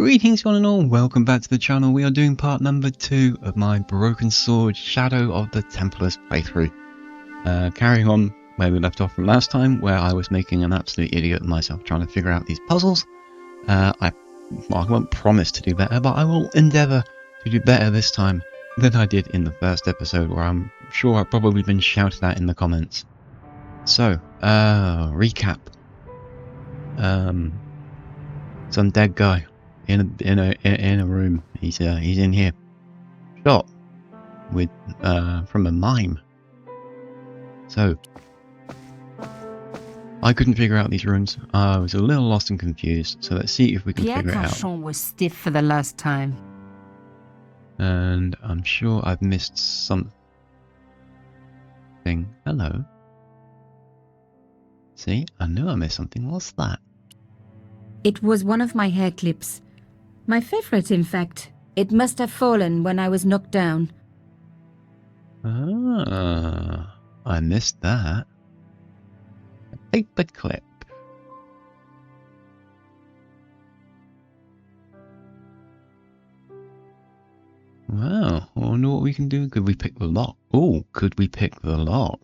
Greetings one and all, welcome back to the channel. We are doing part number 2 of my Broken Sword Shadow of the Templars playthrough. Carrying on where we left off from last time, where I was making an absolute idiot of myself trying to figure out these puzzles. I won't promise to do better, but I will endeavour to do better this time than I did in the first episode, where I'm sure I've probably been shouted at in the comments. So, recap. Some dead guy in a room. He's in here. Shot with from a mime. So I couldn't figure out these runes. I was a little lost and confused. So let's see if we can figure it out. Pierre was stiff for the last time. And I'm sure I've missed something. Hello. See, I knew I missed something. What's that? It was one of my hair clips. My favorite, in fact. It must have fallen when I was knocked down. Ah, I missed that. A paper clip. Wow, I wonder what we can do. Could we pick the lock? Oh, could we pick the lock?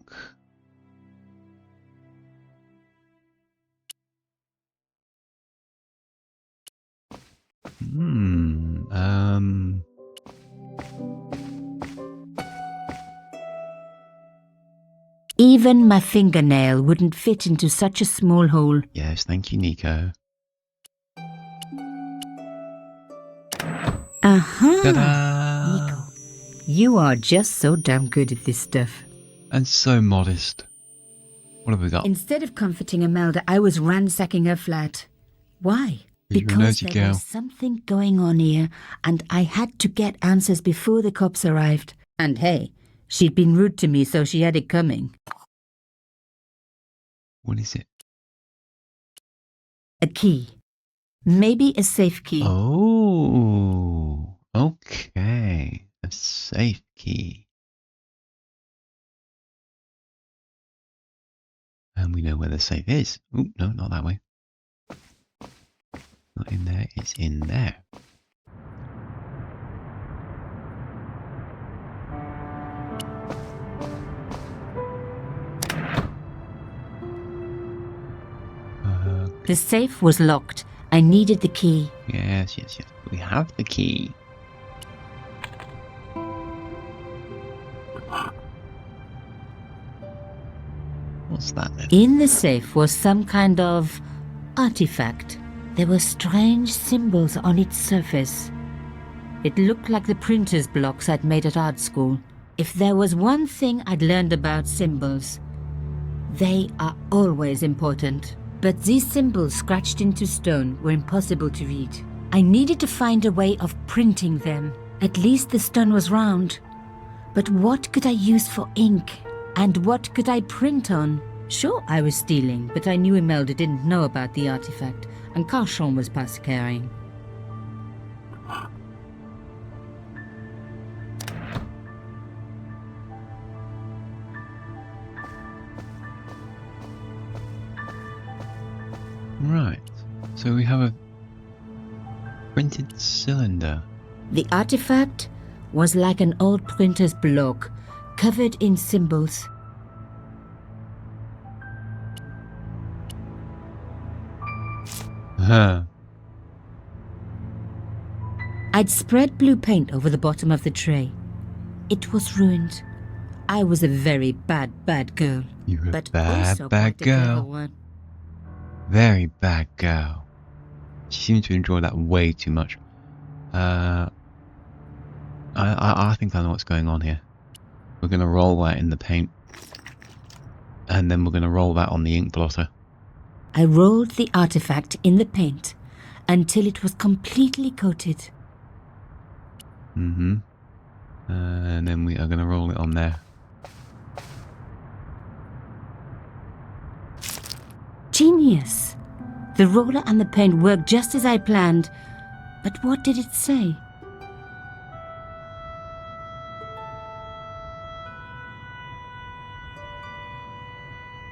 Even my fingernail wouldn't fit into such a small hole. Yes, thank you, Nico. Aha! Ta-da! Nico, you are just so damn good at this stuff. And so modest. What have we got? Instead of comforting Imelda, I was ransacking her flat. Why? Because there was something going on here, and I had to get answers before the cops arrived. And hey, she'd been rude to me, so she had it coming. What is it? A key. Maybe a safe key. Oh, okay. A safe key. And we know where the safe is. Oh, no, not that way. Not in there, it's in there. The safe was locked. I needed the key. Yes, yes, yes. We have the key. What's that then? In the safe was some kind of artifact. There were strange symbols on its surface. It looked like the printer's blocks I'd made at art school. If there was one thing I'd learned about symbols, they are always important. But these symbols scratched into stone were impossible to read. I needed to find a way of printing them. At least the stone was round. But what could I use for ink? And what could I print on? Sure, I was stealing, but I knew Imelda didn't know about the artifact, and Carchon was past carrying. Right, so we have a printed cylinder. The artifact was like an old printer's block, covered in symbols. I'd spread blue paint over the bottom of the tray. It was ruined. I was a very bad girl. You were a but bad quite a clever girl. one. Very bad girl. She seemed to enjoy that way too much. I think I know what's going on here. We're going to roll that in the paint. And then we're going to roll that on the ink blotter. I rolled the artifact in the paint until it was completely coated. And then we are going to roll it on there. Genius! The roller and the paint worked just as I planned. But what did it say?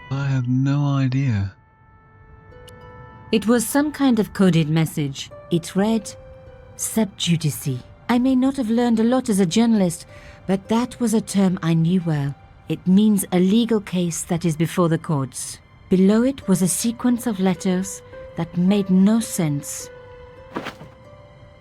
I have no idea. It was some kind of coded message. It read, Subjudice. I may not have learned a lot as a journalist, but that was a term I knew well. It means a legal case that is before the courts. Below it was a sequence of letters that made no sense.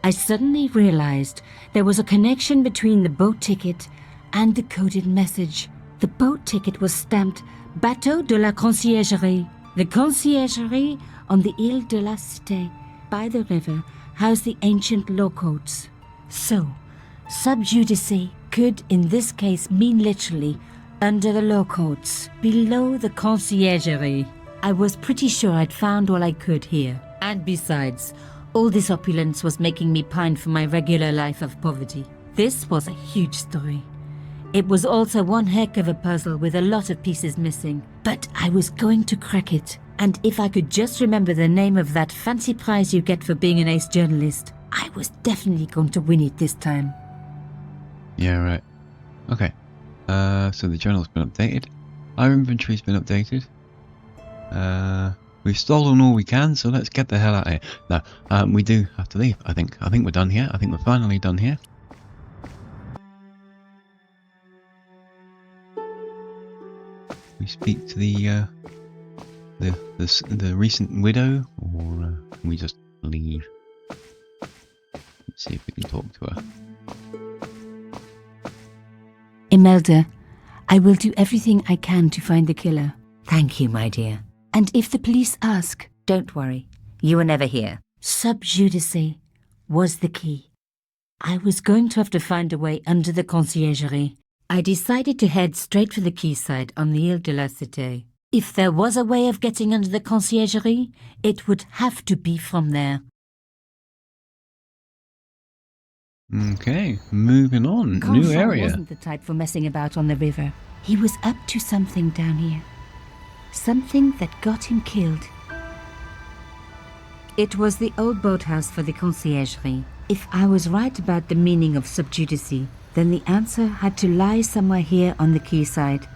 I suddenly realized there was a connection between the boat ticket and the coded message. The boat ticket was stamped Bateau de la Conciergerie. The conciergerie on the Ile de la Cité by the river housed the ancient law courts. So, subjudice could in this case mean literally under the law courts, below the conciergerie. I was pretty sure I'd found all I could here. And besides, all this opulence was making me pine for my regular life of poverty. This was a huge story. It was also one heck of a puzzle with a lot of pieces missing. But I was going to crack it. And if I could just remember the name of that fancy prize you get for being an ace journalist, I was definitely going to win it this time. Yeah, right. Okay. So the journal's been updated. Our inventory's been updated. We've stolen all we can, so let's get the hell out of here. No, we do have to leave, I think. I think we're done here. I think we're finally done here. We speak to the recent widow, or can we just leave? Let's see if we can talk to her. Imelda, I will do everything I can to find the killer. Thank you, my dear. And if the police ask, don't worry. You were never here. Subjudice was the key. I was going to have to find a way under the conciergerie. I decided to head straight for the quayside on the Ile de la Cité. If there was a way of getting under the conciergerie, it would have to be from there. Okay, moving on. New area. Wasn't the type for messing about on the river. He was up to something down here. Something that got him killed. It was the old boathouse for the conciergerie. If I was right about the meaning of subjudice, then the answer had to lie somewhere here on the quayside.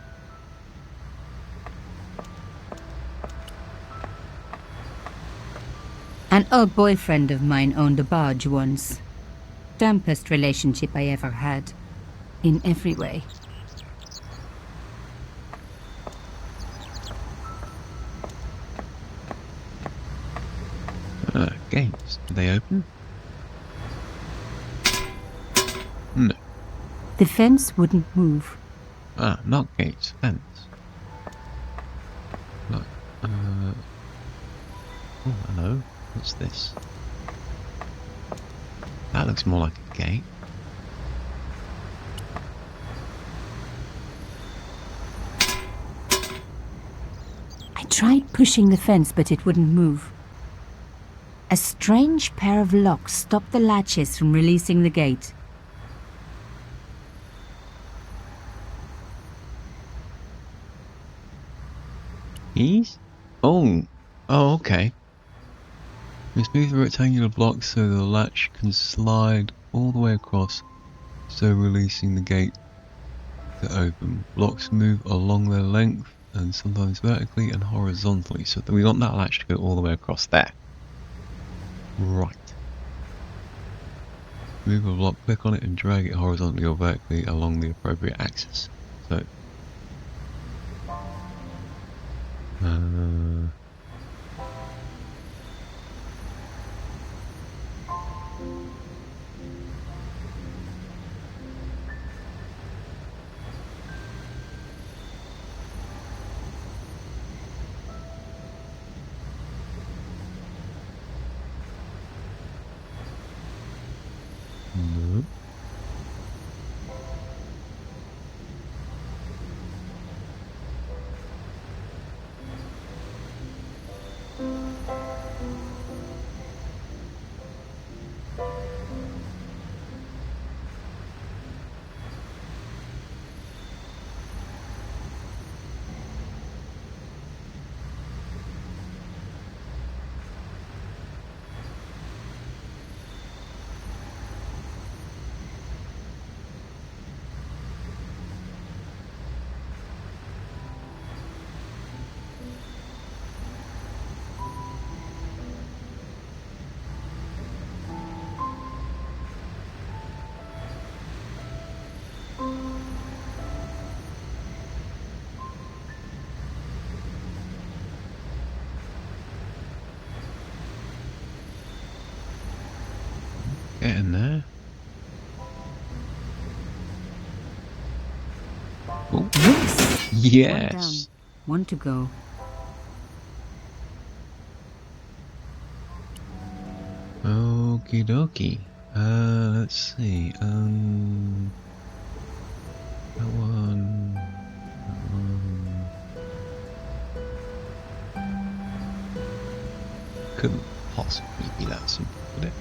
An old boyfriend of mine owned a barge once. Dampest relationship I ever had. In every way. Gates. Do they open? No. The fence wouldn't move. Ah, not gates. Fence. Look. Oh, hello. What's this? That looks more like a gate. I tried pushing the fence, but it wouldn't move. A strange pair of locks stopped the latches from releasing the gate. Keys? Oh, okay. Let's move the rectangular block so the latch can slide all the way across, so releasing the gate to open. Blocks move along their length and sometimes vertically and horizontally, so that we want that latch to go all the way across there. Right. Move a block, click on it and drag it horizontally or vertically along the appropriate axis. So no. getting there. Oh. Yes. Yes. One to go. Okie dokie. Let's see. That one. That one. Couldn't possibly be that simple, could it?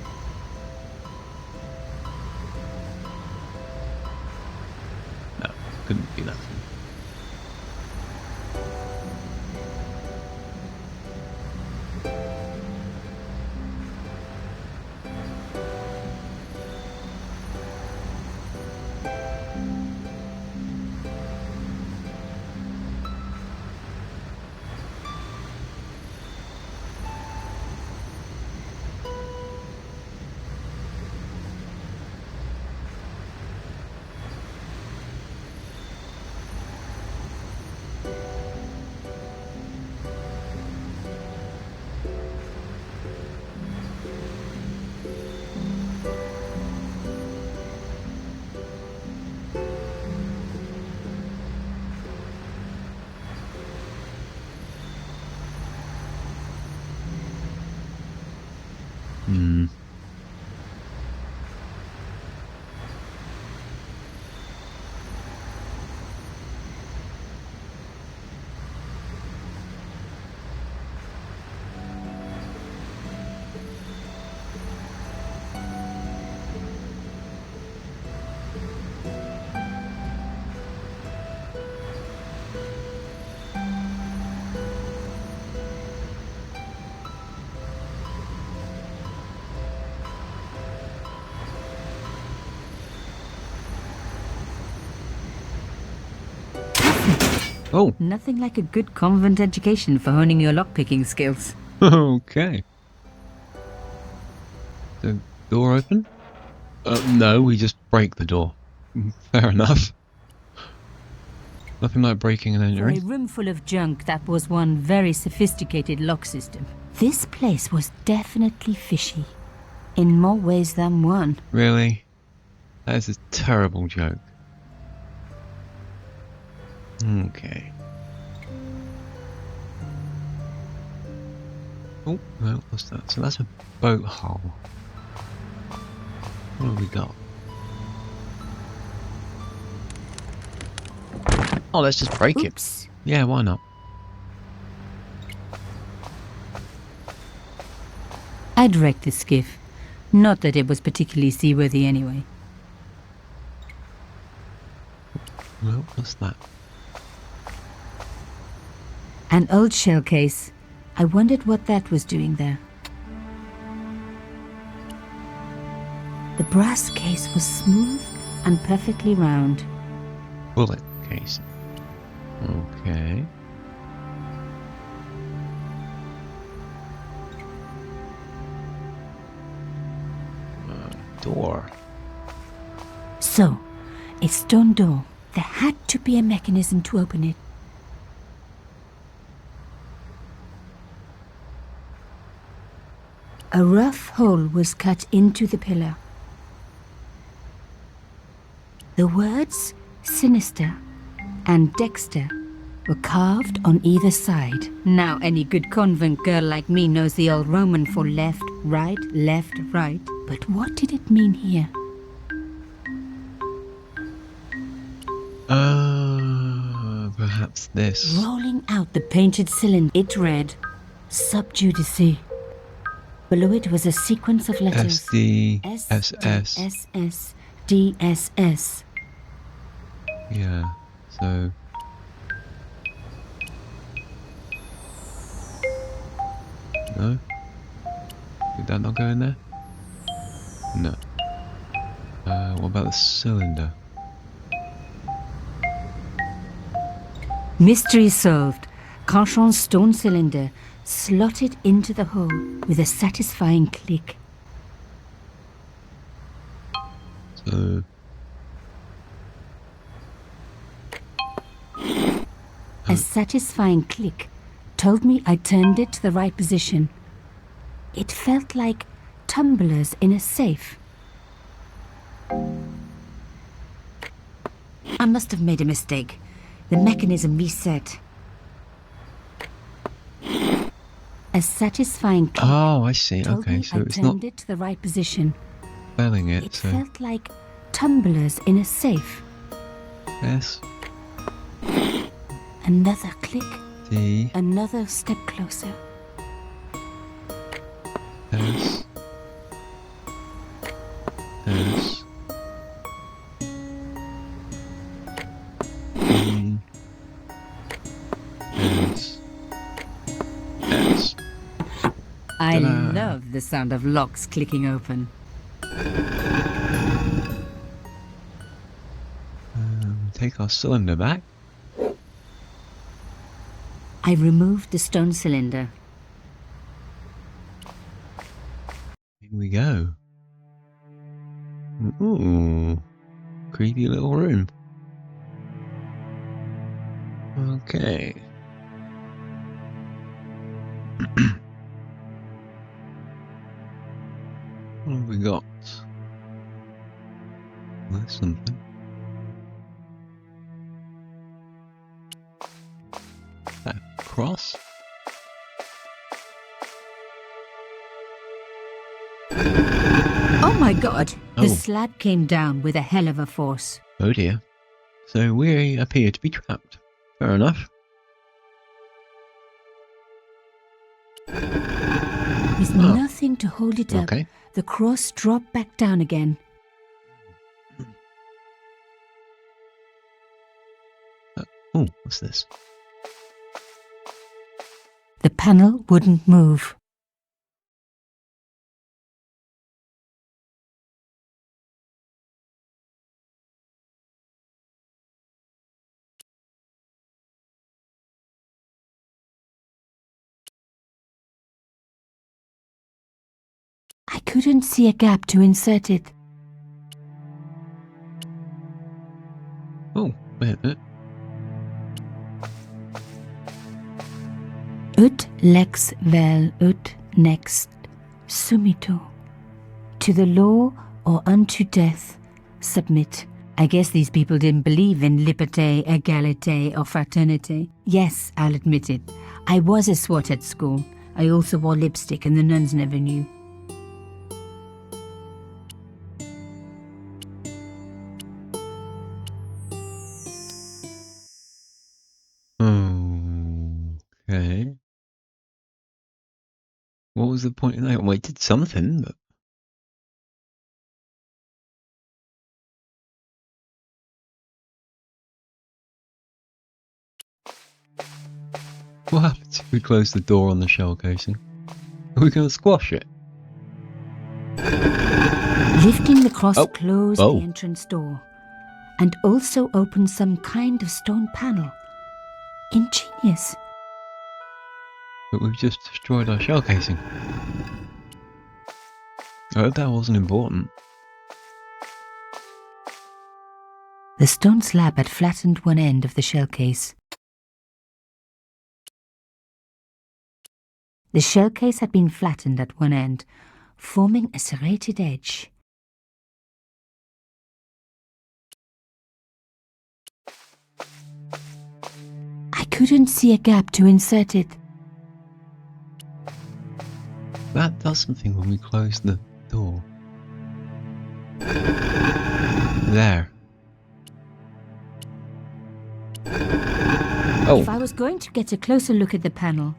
No, couldn't be that simple. Hmm. Oh. Nothing like a good convent education for honing your lockpicking skills. Okay. The door open? No, we just break the door. Fair enough. Nothing like breaking and For a entering. room full of junk, that was one very sophisticated lock system. This place was definitely fishy. In more ways than one. Really? That is a terrible joke. Okay. Oh, no, what's that? So that's a boat hull. What have we got? Oh, let's just break Oops. it. Yeah, why not? I'd wrecked the skiff. Not that it was particularly seaworthy anyway. Well, what's that? An old shell case. I wondered what that was doing there. The brass case was smooth and perfectly round. Bullet case. Okay. Door. So, a stone door. There had to be a mechanism to open it. A rough hole was cut into the pillar. The words sinister and Dexter were carved on either side. Now any good convent girl like me knows the old Roman for left, right, left, right. But what did it mean here? Perhaps this. Rolling out the painted cylinder, it read, Sub Judice. Below it was a sequence of letters. SDSS. DSS. Yeah, so... No? Did that not go in there? No. What about the cylinder? Mystery solved. Carchon's stone cylinder slotted into the hole with a satisfying click. So... A satisfying click told me I turned it to the right position. It felt like tumblers in a safe. I must have made a mistake. The mechanism reset. A satisfying click Oh, I see. told Okay, me so I it's not turned it to the right position. spelling it, It so felt like tumblers in a safe. S, Another click. D, Another step closer. S, S, D, S, S. I Ta-da. love the sound of locks clicking open. Take our cylinder back. I removed the stone cylinder. Here we go. Ooh, creepy little room. Okay. What have we got? There's something. That cross? Oh my god! Oh. The slab came down with a hell of a force. Oh dear. So we appear to be trapped. Fair enough. With nothing to hold it up, Okay. the cross dropped back down again. Oh, what's this? The panel wouldn't move. I couldn't see a gap to insert it. Oh, wait a minute. Ut lex vel ut next sumito. To the law or unto death, submit. I guess these people didn't believe in liberté, égalité, or fraternité. Yes, I'll admit it. I was a swot at school. I also wore lipstick and the nuns never knew. Okay. What was the point of that? Well, it did something, but... What happens if we close the door on the shell casing? Are we going to squash it? Lifting the cross closed Oh. the entrance door and also opened some kind of stone panel. Ingenious. But we've just destroyed our shell casing. I hope that wasn't important. The stone slab had flattened one end of the shell case. The shell case had been flattened at one end, forming a serrated edge. I couldn't see a gap to insert it. That does something when we close the door. There. Oh. If I was going to get a closer look at the panel,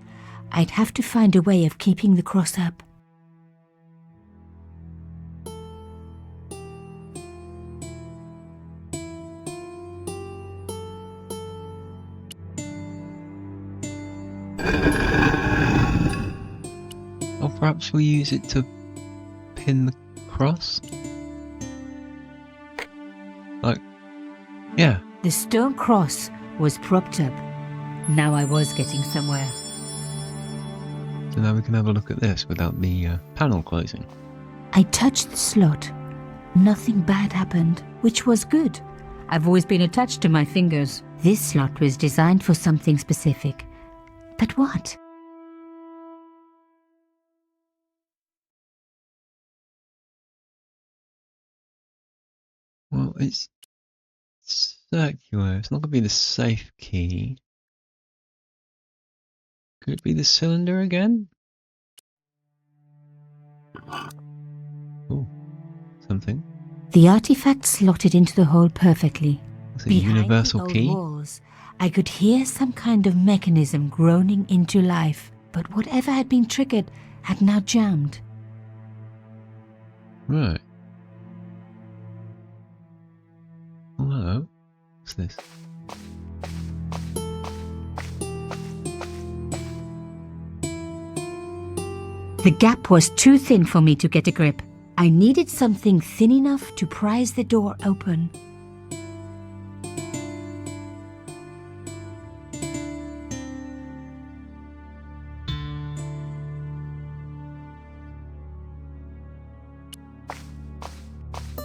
I'd have to find a way of keeping the cross up. Or perhaps we use it to pin the cross? Like, yeah. The stone cross was propped up. Now I was getting somewhere. So now we can have a look at this without the panel closing. I touched the slot. Nothing bad happened, which was good. I've always been attached to my fingers. This slot was designed for something specific. But what? Well, it's circular. It's not gonna be the safe key. Could it be the cylinder again? Oh, something. The artifact slotted into the hole perfectly. It's a Behind universal the old key. walls, I could hear some kind of mechanism groaning into life, but whatever had been triggered had now jammed. Right. Oh, hello. What's this? The gap was too thin for me to get a grip. I needed something thin enough to prise the door open.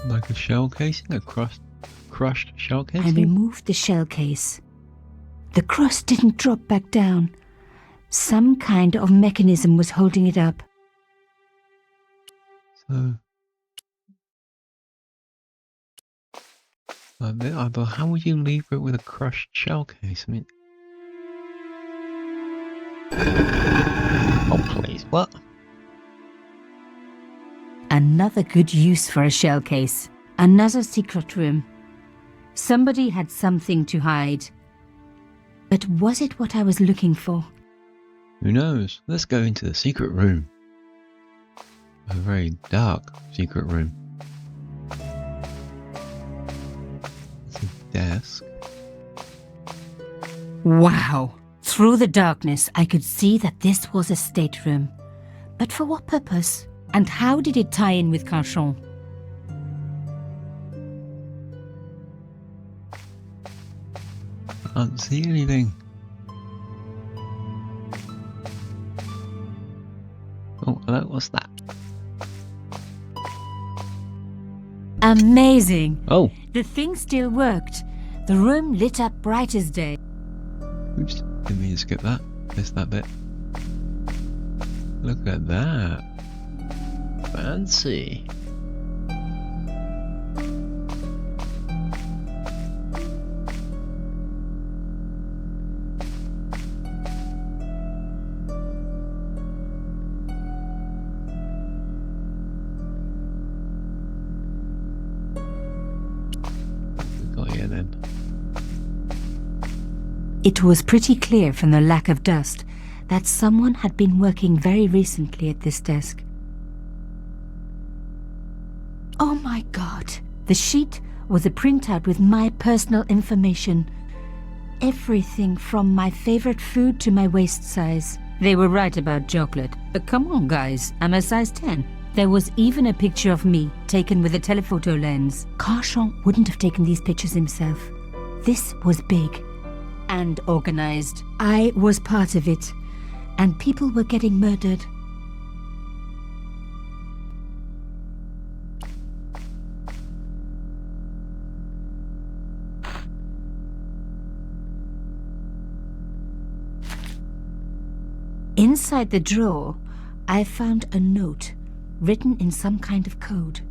Like a shell casing? A crushed shell I casing? removed the shell case. The crust didn't drop back down. Some kind of mechanism was holding it up. So... But how would you leave it with a crushed shell case? I mean... Oh, please. What? Another good use for a shell case. Another secret room. Somebody had something to hide. But was it what I was looking for? Who knows? Let's go into the secret room. A very dark secret room. It's a desk. Wow! Through the darkness, I could see that this was a stateroom. But for what purpose? And how did it tie in with Carchon? I can't see anything. Oh, hello, what's that? Amazing! Oh! The thing still worked. The room lit up bright as day. Oops, didn't mean to skip that. Missed that bit. Look at that. Fancy. We got here then. It was pretty clear from the lack of dust that someone had been working very recently at this desk. Oh my God! The sheet was a printout with my personal information. Everything from my favorite food to my waist size. They were right about chocolate, but come on guys, I'm a size 10. There was even a picture of me, taken with a telephoto lens. Carchon wouldn't have taken these pictures himself. This was big and organized. I was part of it, and people were getting murdered. Inside the drawer, I found a note written in some kind of code.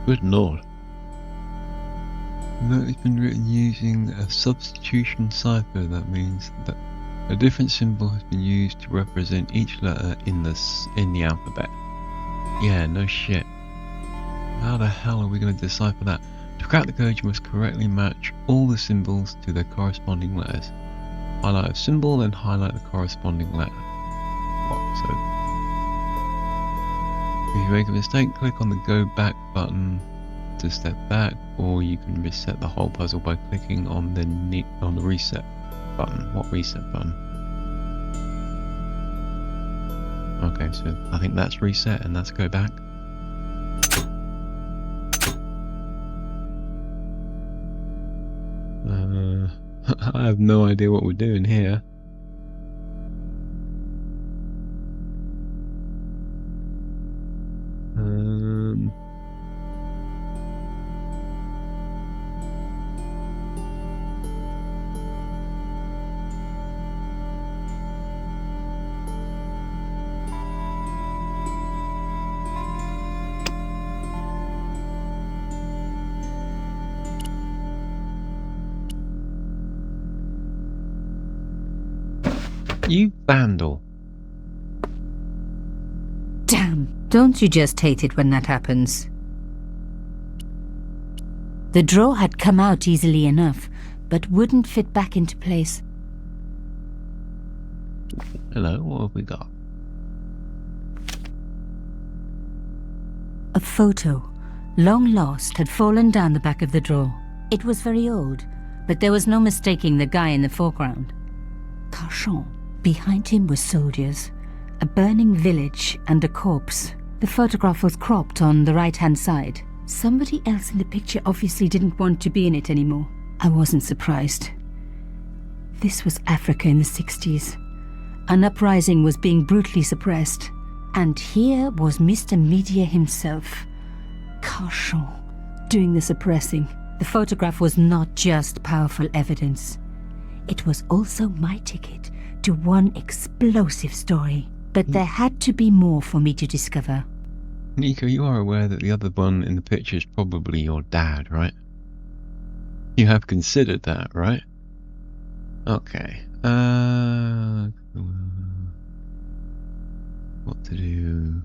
Good lord. The note has been written using a substitution cipher. That means that a different symbol has been used to represent each letter in the alphabet. Yeah, no shit. How the hell are we going to decipher that? To crack the code, you must correctly match all the symbols to their corresponding letters. Highlight a symbol, then highlight the corresponding letter. What? So, if you make a mistake, click on the go back button to step back, or you can reset the whole puzzle by clicking on the reset button. What reset button? Okay, so I think that's reset and that's go back. I have no idea what we're doing here. You vandal. Damn, don't you just hate it when that happens? The drawer had come out easily enough, but wouldn't fit back into place. Hello, what have we got? A photo, long lost, had fallen down the back of the drawer. It was very old, but there was no mistaking the guy in the foreground. Carchon. Behind him were soldiers, a burning village and a corpse. The photograph was cropped on the right-hand side. Somebody else in the picture obviously didn't want to be in it anymore. I wasn't surprised. This was Africa in the 60s. An uprising was being brutally suppressed. And here was Mr. Media himself, Carchon, doing the suppressing. The photograph was not just powerful evidence. It was also my ticket to one explosive story. But there had to be more for me to discover. Nico, you are aware that the other one in the picture is probably your dad, right? You have considered that, right? Okay. What to do?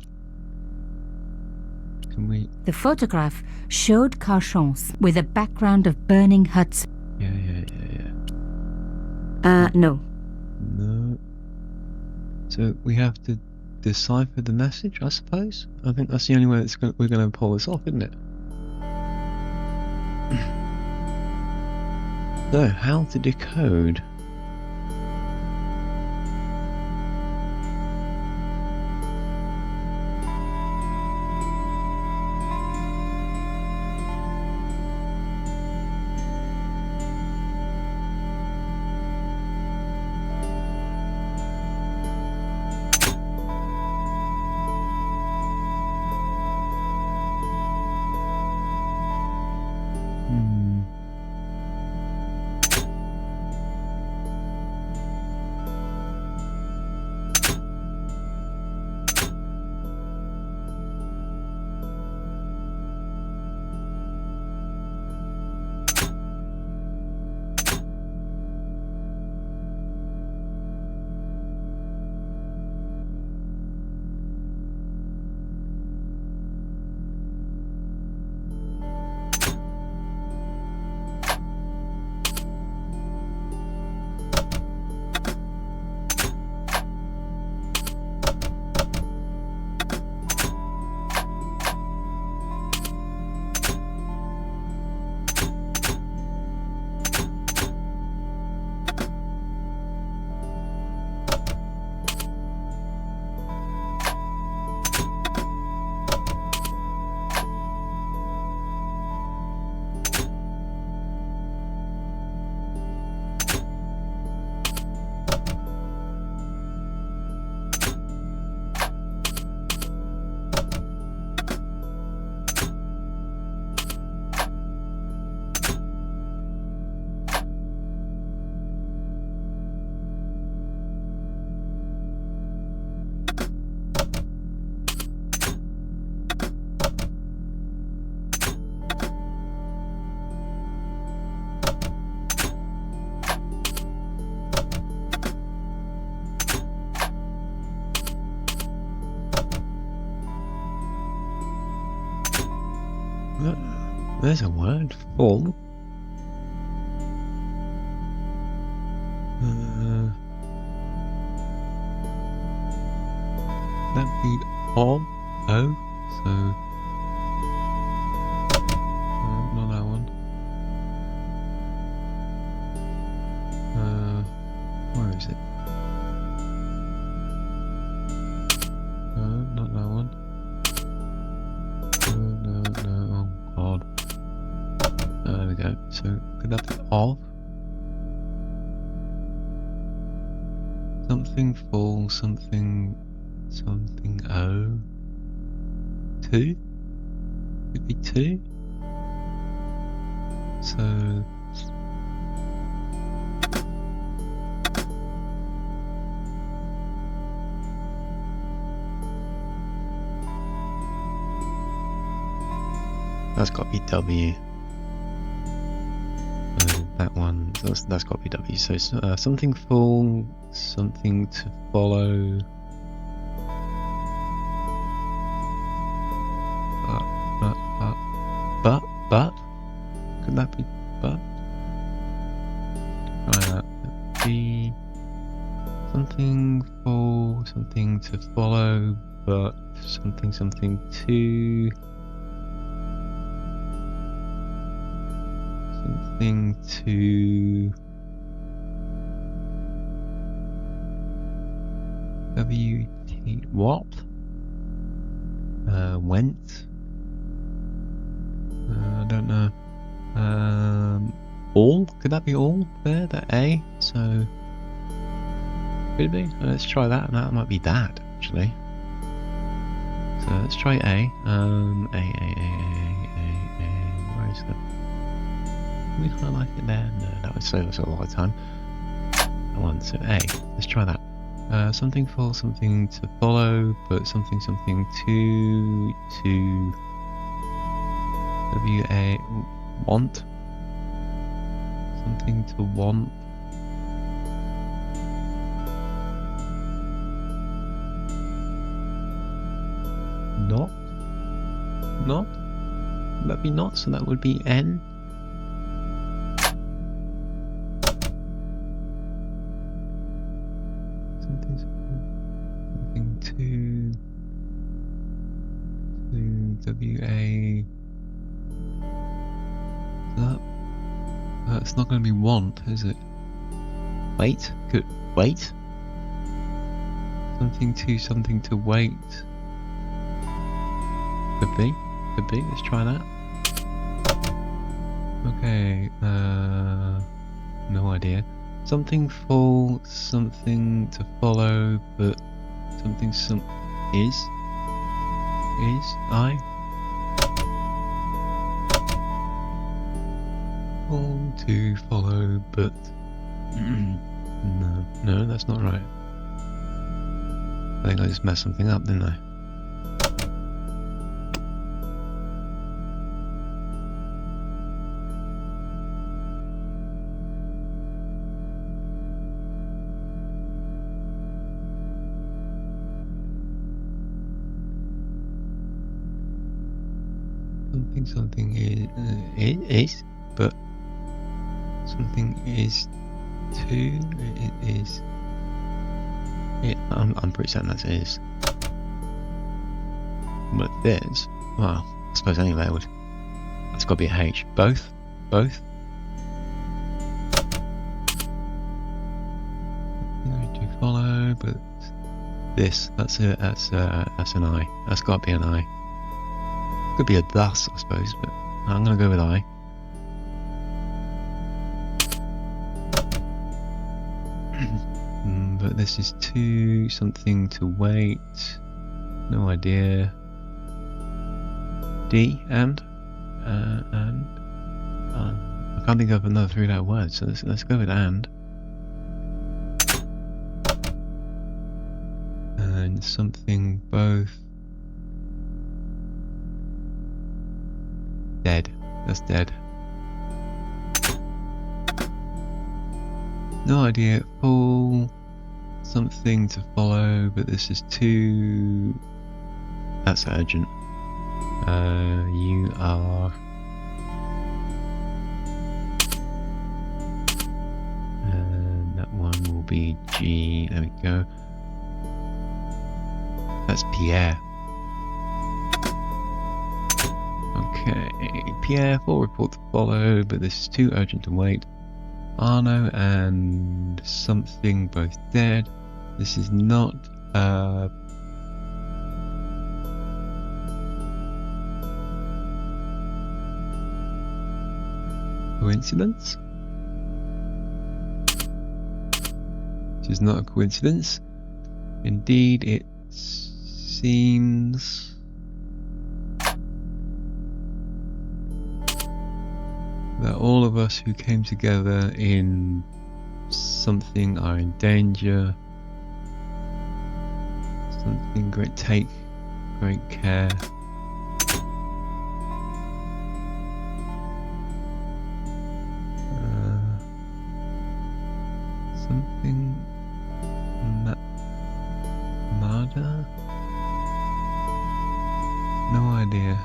Can we... The photograph showed Carchons with a background of burning huts. Yeah. No. No. So we have to decipher the message, I suppose? I think that's the only way we're going to pull this off, isn't it? So, how to decode? There's a word. Full. That'd be O. So not that one. Where is it? Not that one. No. Oh God. There we go. So could that be off? Something full, something O. 2? Could be 2. So that's got to be W. So that one. So that's got to be W. So something full, something to follow. But could that be but? Be something full, something to follow, but something to something to WT what? Went? I don't know. All? Could that be all there? That A? So could it be? Let's try that. That might be that actually. So let's try A. Where is the? We kind of like it there. No, that would save us a lot of time. That one. So A. Let's try that. Something full, something to follow, but something to W-A want. Something to want. Not. Would that be not? So that would be N. Something to W-A. It's not going to be want, is it? Wait? Could wait? Something to wait. Could be. Let's try that. Okay. No idea. Something full, something to follow, but something is I. Full to follow, but no, that's not right. I think I just messed something up, didn't I? Something is, but something is too. It is. I'm pretty certain that is. But this, well, I suppose anyway would. That's got to be a H. Both. To follow, but this. That's an I. That's got to be an I. Could be a thus, I suppose, but I'm going to go with I. But this is to something to wait. No idea. D and I can't think of another three-letter word, so let's go with and. And something both. Dead. That's dead. No idea. Full. Something to follow, but this is too. That's urgent. You are. And that one will be G. There we go. That's Pierre. Okay, Pierre, full report to follow, but this is too urgent to wait. Arno and something both dead. This is not coincidence. Which is not a coincidence. Indeed, it seems. That all of us who came together in something are in danger. Something great, take great care. something. Murder? No idea.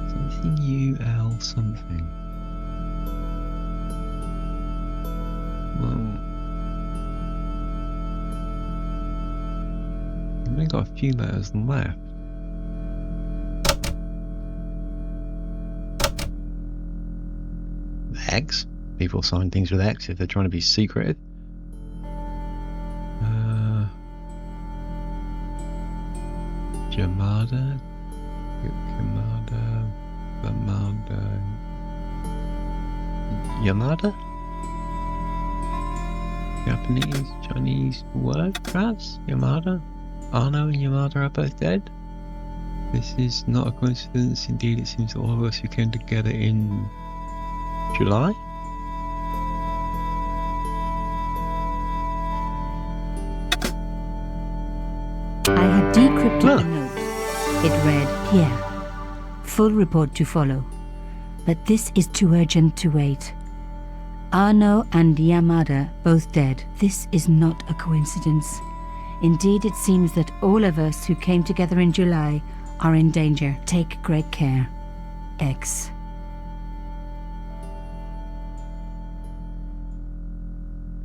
Something UL something. Well, I've only got a few letters left. X. People sign things with X if they're trying to be secretive. Yamada, Yamada? Japanese, Chinese word, perhaps? Yamada? Arno and Yamada are both dead? This is not a coincidence. Indeed, it seems that all of us who came together in July? I had decrypted the note. It read, "Here. Full report to follow. But this is too urgent to wait. Arno and Yamada both dead. This is not a coincidence. Indeed, it seems that all of us who came together in July are in danger. Take great care. X."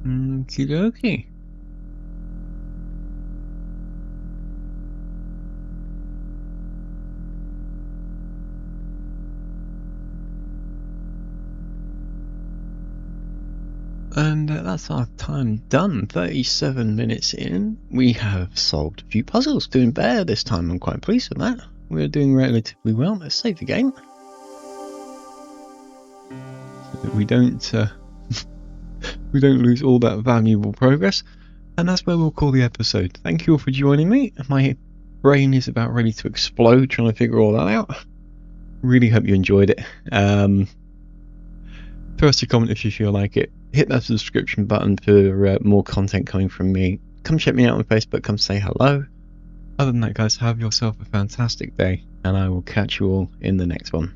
Okie dokie. And that's our time done. 37 minutes in. We have solved a few puzzles. Doing better this time. I'm quite pleased with that. We're doing relatively well. Let's save the game. So that we don't lose all that valuable progress. And that's where we'll call the episode. Thank you all for joining me. My brain is about ready to explode trying to figure all that out. Really hope you enjoyed it. Throw us a comment if you feel like it. Hit that subscription button for more content coming from me. Come check me out on Facebook. Come say hello. Other than that, guys, have yourself a fantastic day, and I will catch you all in the next one.